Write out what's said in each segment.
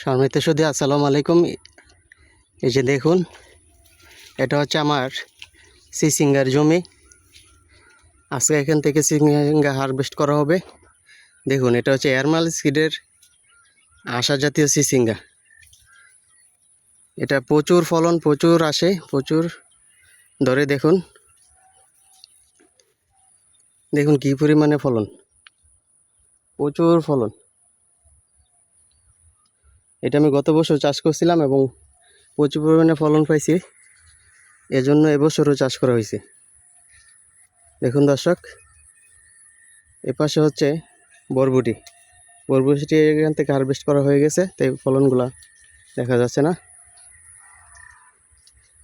সম্মানিত সুধী আসসালামু আলাইকুম। এই যে দেখুন, এটা হচ্ছে আমার সিসিঙ্গার জমি। আজকে এখান থেকে সিসিঙ্গা হারভেস্ট করা হবে। দেখুন, এটা হচ্ছে এয়ারমাল সিডের আশা জাতীয় সিসিঙ্গা। এটা প্রচুর ফলন, প্রচুর আসে, প্রচুর ধরে। দেখুন দেখুন কী পরিমাণে ফলন, প্রচুর ফলন। এটা আমি গত বছর চাষ করছিলাম এবং প্রচুর পরিমাণে ফলন পাইছি, এজন্য এবছরও চাষ করা হয়েছে। দেখুন দর্শক, এপাশে হচ্ছে বরবটি। বরবটি এখান থেকে হারভেস্ট করা হয়ে গেছে, তাই ফলনগুলা দেখা যাচ্ছে না।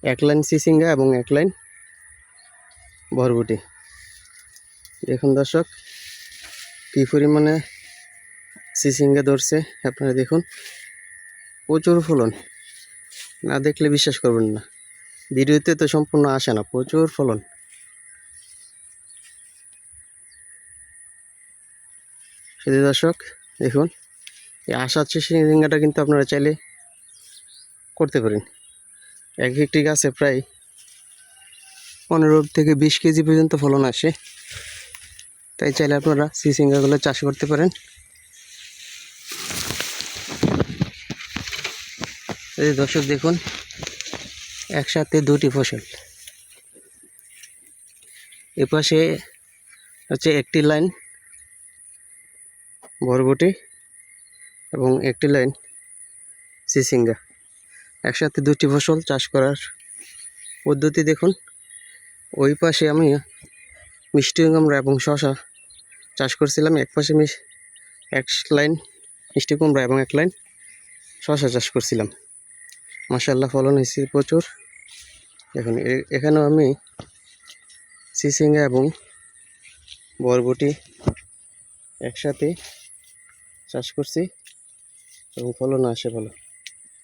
এক লাইন সিসিঙ্গা এবং এক লাইন বরবটি। দেখুন দর্শক, কী পরিমাণে সিসিঙ্গা ধরছে আপনারা দেখুন, প্রচুর ফলন। না দেখলে বিশ্বাস করবেন না, ভিডিওতে তো সম্পূর্ণ আসে না, প্রচুর ফলন। শুধু দর্শক দেখুন, এই আশা সিসিঙ্গাটা কিন্তু আপনারা চাইলে করতে পারেন। এক একটি গাছে প্রায় 15 থেকে 20 কেজি পর্যন্ত ফলন আসে, তাই চাইলে আপনারা সিসিঙ্গাগুলো চাষ করতে পারেন। এই দর্শক দেখুন, একসাথে দুটি ফসল। এপাশে হচ্ছে একটি লাইন বরবটি এবং একটি লাইন সিসিঙ্গা, একসাথে দুটি ফসল চাষ করার পদ্ধতি দেখুন। ওই পাশে আমি মিষ্টি কুমড়া এবং শসা চাষ করছিলাম, এক পাশে এক লাইন মিষ্টি কুমড়া এবং এক লাইন শসা চাষ করছিলাম। মাশাআল্লাহ ফলন হয়েছে প্রচুর। দেখুন, এখানেও আমি সিসিঙ্গা এবং বরবটি একসাথে চাষ করছি এবং ফলন আসে ভালো।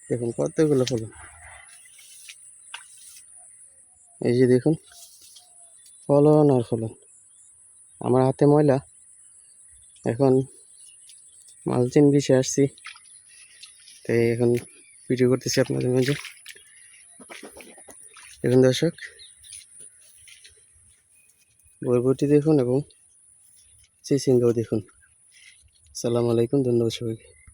দেখুন কতগুলো ফলন, এই যে দেখুন ফলন আর ফলন। আমার হাতে ময়লা, এখন মালচিং বিষে আসছি, তাই এখন ভিডিও করতেছি আপনাদের মাঝে। দেখুন দর্শক, বরবটি দেখুন এবং সিসিঙ্গাও দেখুন। আসসালামু আলাইকুম, ধন্যবাদ সবাইকে।